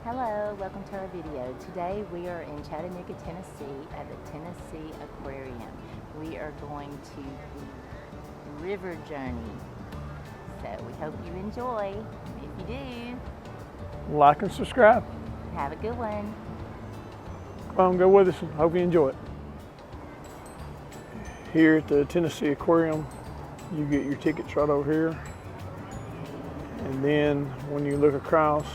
Hello, welcome to our video. Today we are in Chattanooga, Tennessee at the Tennessee Aquarium. We are going to the River Journey. So we hope you enjoy. If you do, like and subscribe. have a good one. Come on, go with us and hope you enjoy it. Here at the Tennessee Aquarium, you get your tickets right over here. And then when you look across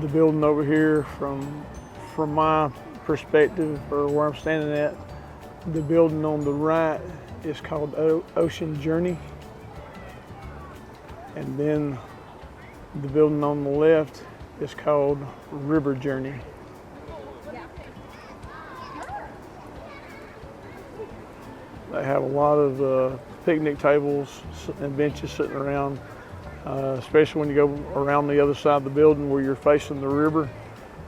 the building over here from my perspective, or where I'm standing at, the building on the right is called Ocean Journey. And then the building on the left is called River Journey. They have a lot of picnic tables and benches sitting around, especially when you go around the other side of the building where you're facing the river.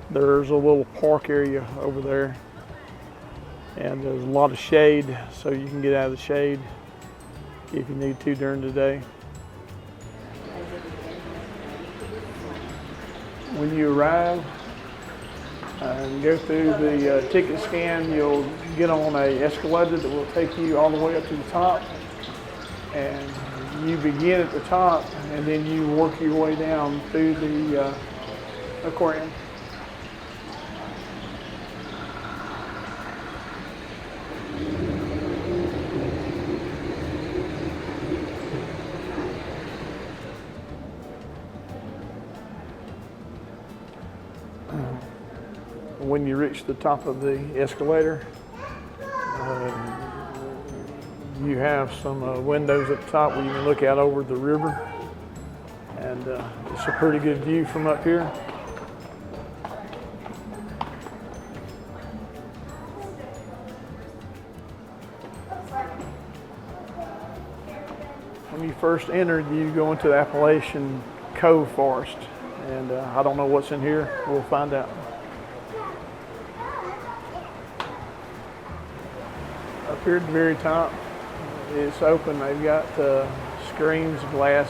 There's a little park area over there, and there's a lot of shade, so you can get out of the shade if you need to during the day. When you arrive and go through the ticket scan, you'll get on a escalator that will take you all the way up to the top. And you begin at the top, and then you work your way down through the aquarium. When you reach the top of the escalator, you have some windows at the top where you can look out over the river, and it's a pretty good view from up here. When you first enter, you go into the Appalachian Cove Forest, and I don't know what's in here. We'll find out. Up here at the very top, it's open. They've got screens, glass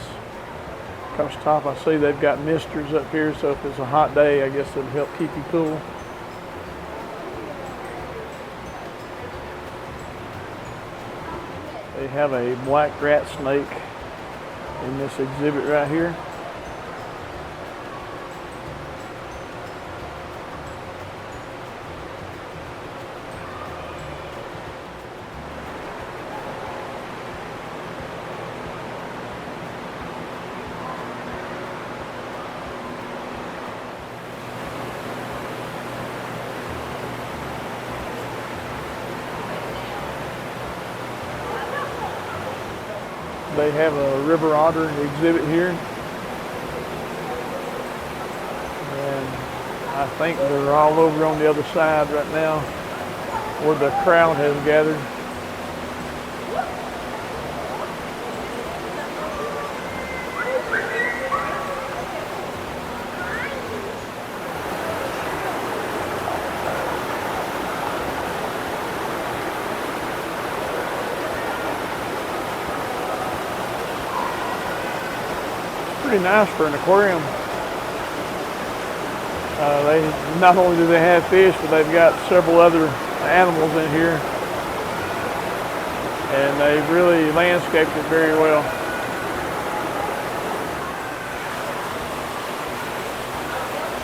across the top. I see they've got misters up here, so if it's a hot day, I guess it'll help keep you cool. They have a black rat snake in this exhibit right here. They have a river otter exhibit here, and I think they're all over on the other side right now where the crowd has gathered. Pretty nice for an aquarium. Not only do they have fish, but they've got several other animals in here, and they've really landscaped it very well.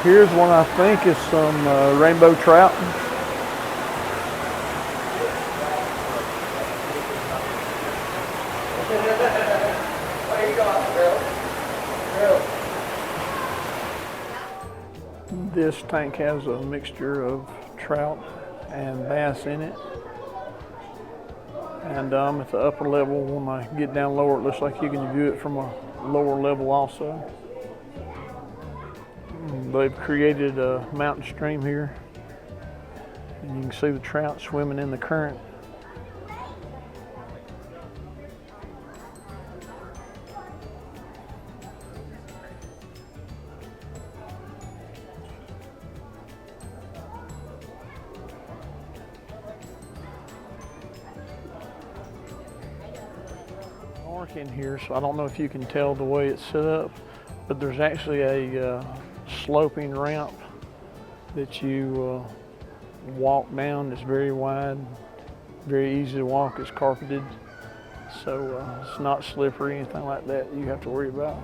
Here's one I think is some rainbow trout. This tank has a mixture of trout and bass in it. And at the upper level, when I get down lower, it looks like you can view it from a lower level also. They've created a mountain stream here, and you can see the trout swimming in the current. In here, so I don't know if you can tell the way it's set up, but there's actually a sloping ramp that you walk down. It's very wide, very easy to walk. It's carpeted, so it's not slippery, anything like that you have to worry about.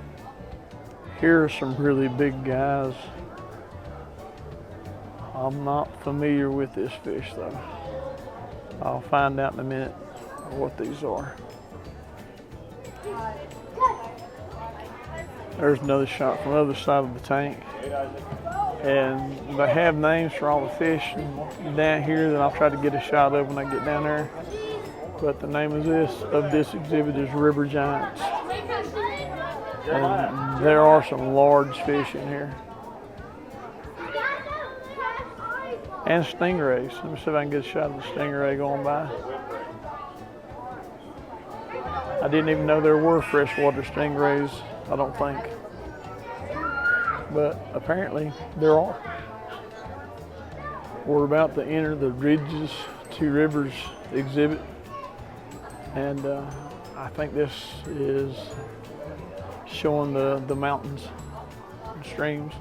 Here are some really big guys. I'm not familiar with this fish though. I'll find out in a minute what these are. There's another shot from the other side of the tank. And they have names for all the fish down here that I'll try to get a shot of when I get down there. But the name of this exhibit is River Giants. And there are some large fish in here. And stingrays. Let me see if I can get a shot of the stingray going by. I didn't even know there were freshwater stingrays, I don't think. But apparently there are. We're about to enter the Bridges to Rivers exhibit. And I think this is showing the mountains and streams.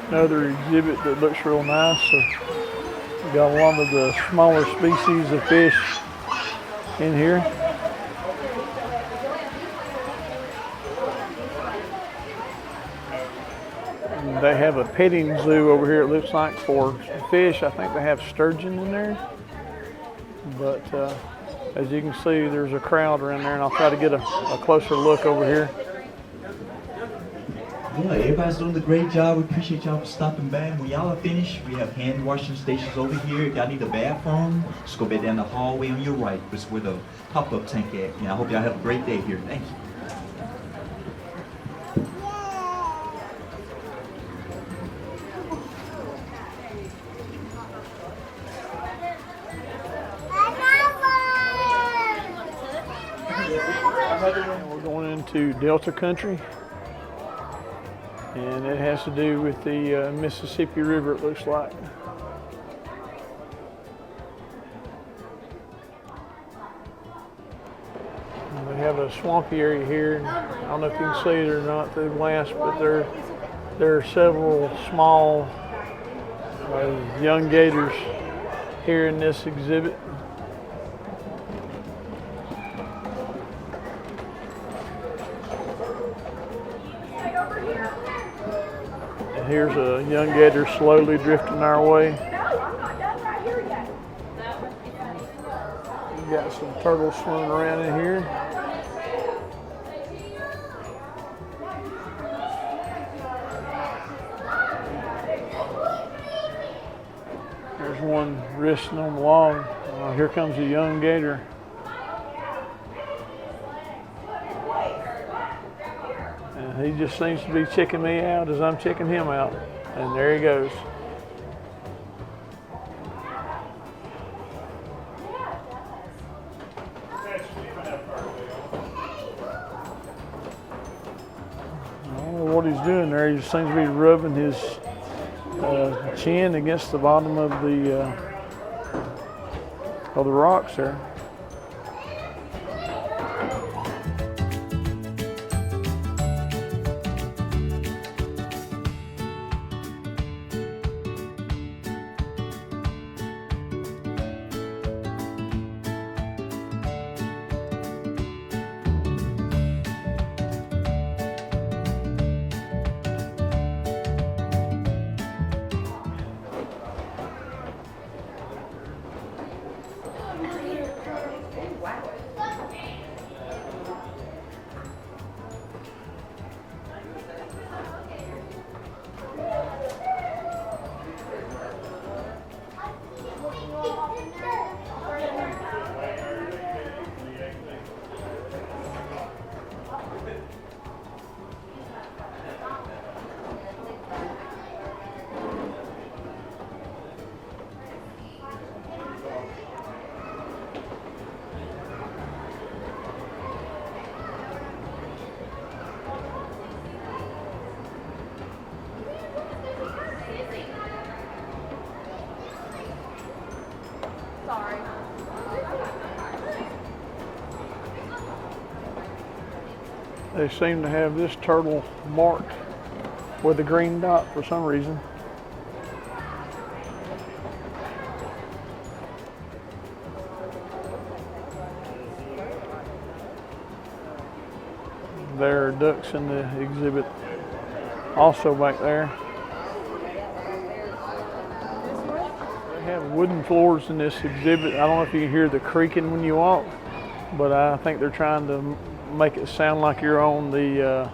Another exhibit that looks real nice. So we got one of the smaller species of fish in here. And they have a petting zoo over here, it looks like, for fish. I think they have sturgeon in there. But as you can see, there's a crowd around there, and I'll try to get a closer look over here. Yeah, everybody's doing a great job. We appreciate y'all for stopping by. When y'all are finished, we have hand washing stations over here. If y'all need a bathroom, just go back down the hallway on your right. That's where the pop-up tank at. And I hope y'all have a great day here. Thank you. We're going into Delta country. And it has to do with the Mississippi River, it looks like. And they have a swampy area here. I don't know if you can see it or not through the glass, but there are several small young gators here in this exhibit. Here's a young gator slowly drifting our way. We got some turtles swimming around in here. There's one resting on the log. Here comes a young gator. He just seems to be checking me out as I'm checking him out. And there he goes. I don't know what he's doing there. He just seems to be rubbing his chin against the bottom of the rocks there. sorry. They seem to have this turtle marked with a green dot for some reason. There are ducks in the exhibit also back there. They have wooden floors in this exhibit. I don't know if you can hear the creaking when you walk, but I think they're trying to make it sound like you're on the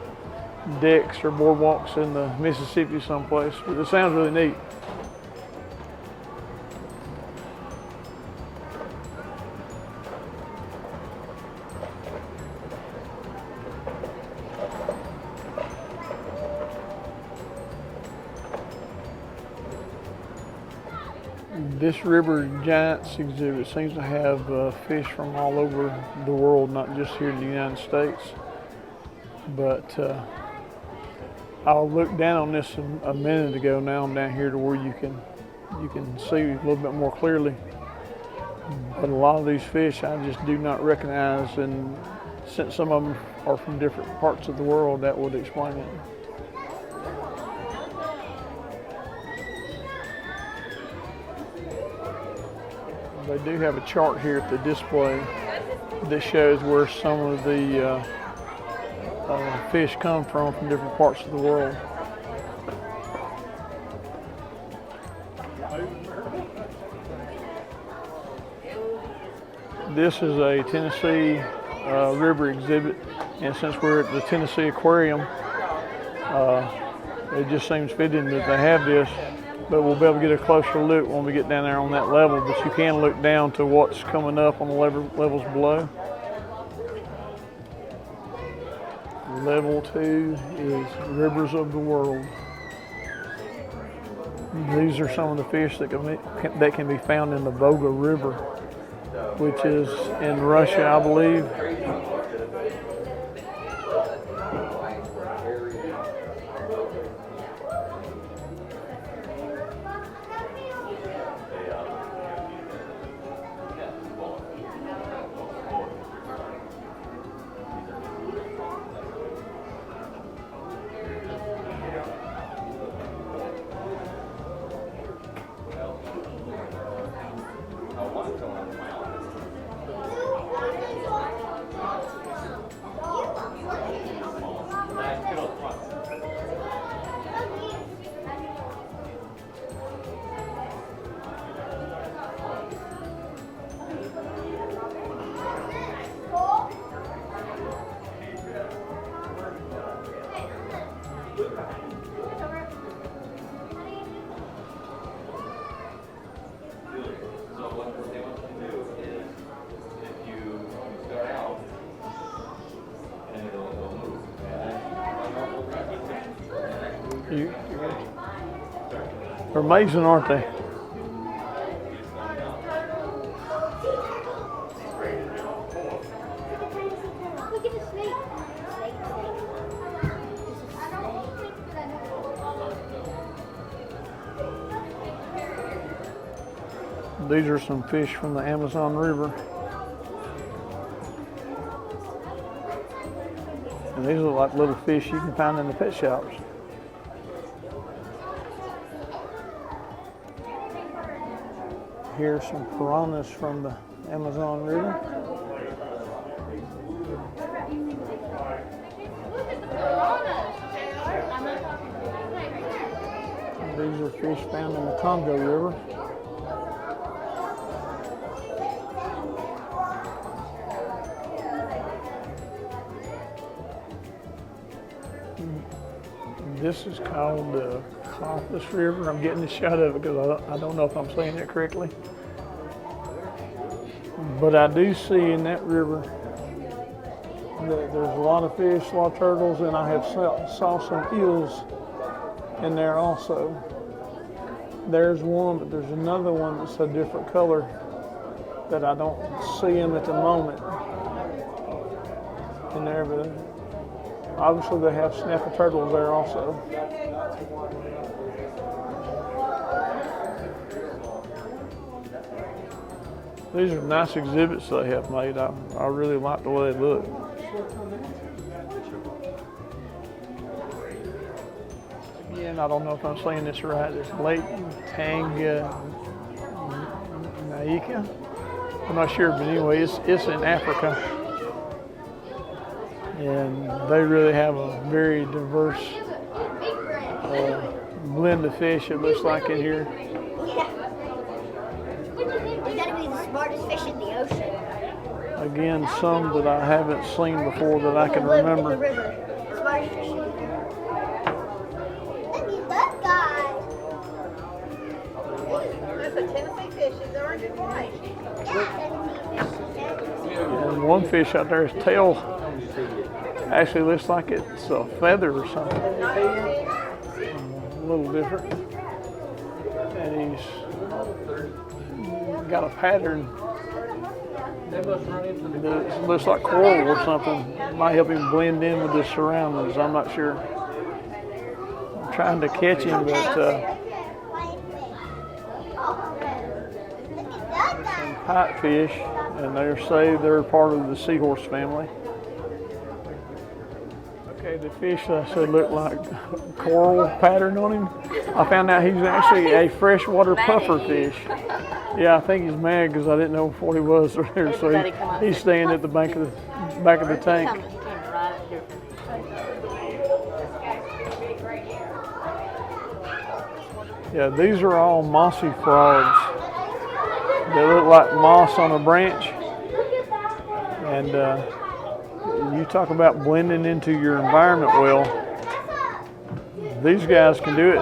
decks or boardwalks in the Mississippi someplace. But it sounds really neat. This River Giants exhibit seems to have fish from all over the world, not just here in the United States. But I looked down on this a minute ago. Now I'm down here to where you can see a little bit more clearly. But a lot of these fish I just do not recognize, and since some of them are from different parts of the world, that would explain it. They do have a chart here at the display that shows where some of the fish come from different parts of the world. This is a Tennessee River exhibit, and since we're at the Tennessee Aquarium, it just seems fitting that they have this. But we'll be able to get a closer look when we get down there on that level. But you can look down to what's coming up on the levels below. Level 2 is Rivers of the World. These are some of the fish that can be found in the Volga River, which is in Russia, I believe. They're amazing, aren't they? Look at the snake. These are some fish from the Amazon River. And these look like little fish you can find in the pet shops. Here's some piranhas from the Amazon River. These are fish found in the Congo River. This is called the Compass River. I'm getting a shot of it because I don't know if I'm saying it correctly. But I do see in that river that there's a lot of fish, a lot of turtles, and I have saw some eels in there also. There's one, but there's another one that's a different color that I don't see them at the moment in there, but obviously they have snapper turtles there also. These are nice exhibits they have made. I really like the way they look. Again, I don't know if I'm saying this right. It's Lake Tanganyika. I'm not sure, but anyway, it's in Africa. And they really have a very diverse blend of fish, it looks like, in here. You gotta be the smartest fish in the ocean. Again, some that I haven't seen before that I can Live in the remember. river. Smartest fish in the river. Look at that guy. That's a Tennessee fish. It's orange and white. And one fish out there, his tail actually looks like it's a feather or something. A little different. And he's got a pattern that looks like coral or something. Might help him blend in with the surroundings. I'm not sure. I'm trying to catch him, but some pipefish, and they say they're part of the seahorse family. Okay, the fish I said looked like coral pattern on him. I found out he's actually a freshwater puffer fish. Yeah, I think he's mad because I didn't know what he was earlier, so he's staying at the back of the tank. Yeah, these are all mossy frogs. They look like moss on a branch, and you talk about blending into your environment well. These guys can do it.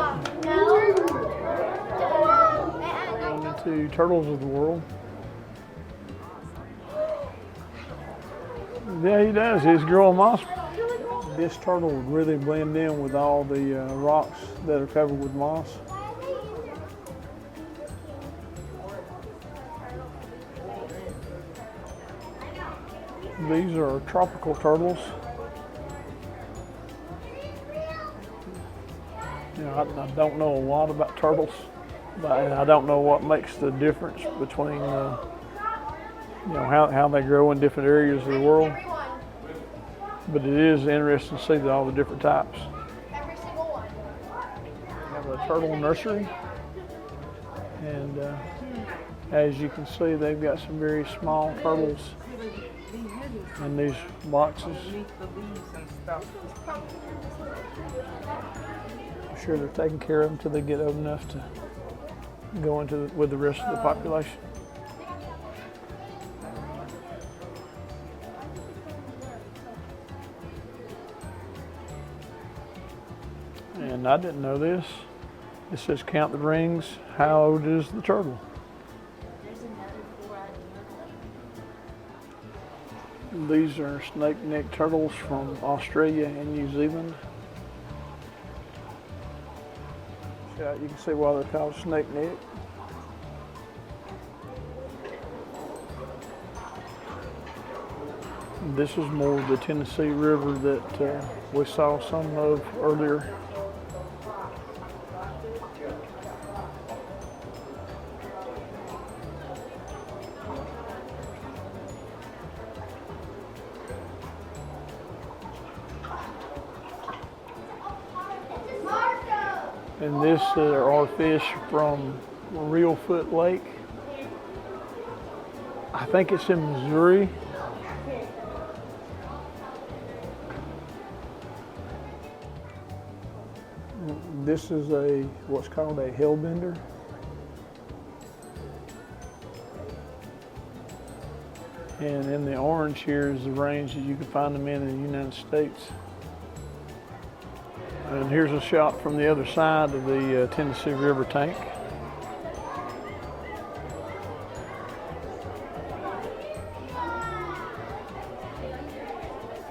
Into turtles of the world. Yeah, he does. He's growing moss. This turtle would really blend in with all the rocks that are covered with moss. These are tropical turtles. You know, I don't know a lot about turtles, and I don't know what makes the difference between, you know, how they grow in different areas of the world. But it is interesting to see all the different types. We have a turtle nursery, and as you can see, they've got some very small turtles in these boxes. I'm sure they're taking care of them until they get old enough to go into with the rest of the population. And I didn't know this. It says count the rings. How old is the turtle? These are snake-necked turtles from Australia and New Zealand. Yeah, you can see why they're called snake-neck. This is more of the Tennessee River that we saw some of earlier. And this are fish from Reelfoot Lake. I think it's in Missouri. This is what's called a hellbender. And in the orange here is the range that you can find them in the United States. And here's a shot from the other side of the Tennessee River tank.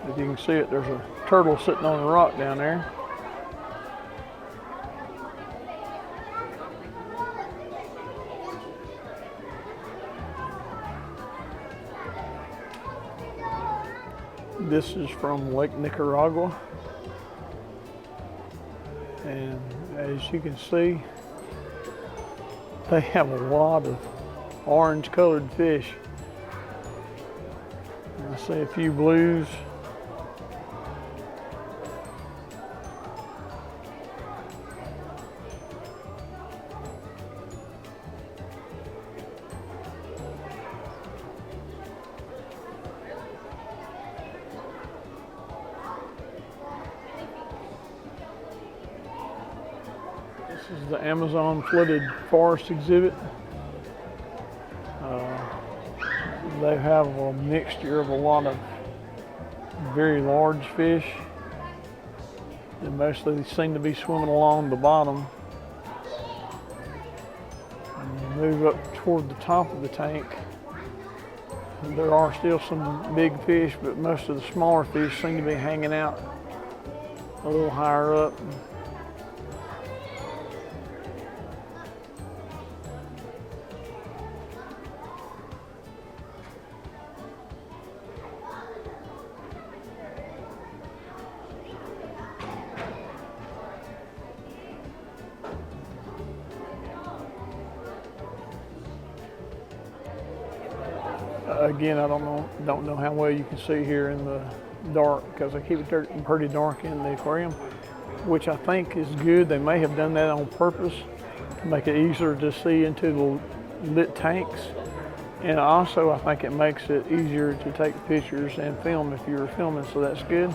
If you can see it, there's a turtle sitting on a rock down there. This is from Lake Nicaragua. And as you can see, they have a lot of orange colored fish. I see a few blues. This is the Amazon flooded forest exhibit. They have a mixture of a lot of very large fish. They mostly seem to be swimming along the bottom. And you move up toward the top of the tank. And there are still some big fish, but most of the smaller fish seem to be hanging out a little higher up. Again, I don't know how well you can see here in the dark because I keep it pretty dark in the aquarium, which I think is good. They may have done that on purpose to make it easier to see into the lit tanks. And also, I think it makes it easier to take pictures and film if you were filming, so that's good.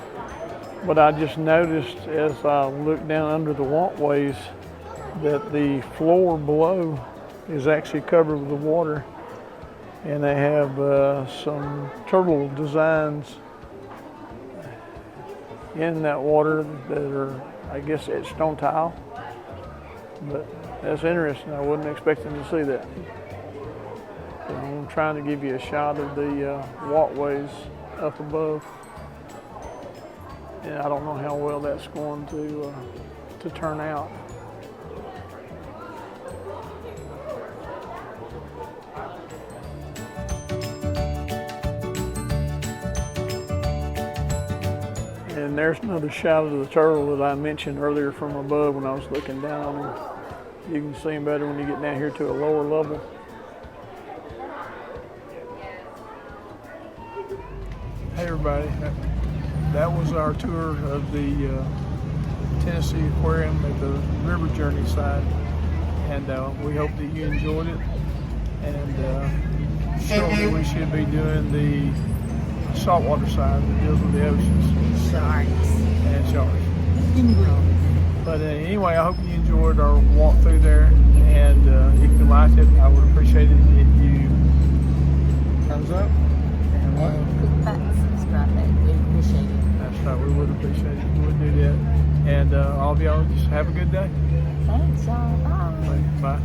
But I just noticed as I looked down under the walkways that the floor below is actually covered with water. And they have some turtle designs in that water that are, I guess, etched on tile. But that's interesting. I wasn't expecting to see that. So I'm trying to give you a shot of the walkways up above. And I don't know how well that's going to turn out. And there's another shot of the turtle that I mentioned earlier from above when I was looking down on him. You can see him better when you get down here to a lower level. Hey everybody, that was our tour of the Tennessee Aquarium at the River Journey side. And we hope that you enjoyed it. And shortly we should be doing the saltwater side that deals with the oceans. Sharks. And sharks. But anyway, I hope you enjoyed our walk through there. And if you liked it, I would appreciate it if you thumbs up. And what? Click that subscribe button. We appreciate it. That's right, we would appreciate it if you would do that. And all of y'all just have a good day. Thanks, y'all. Bye. Bye.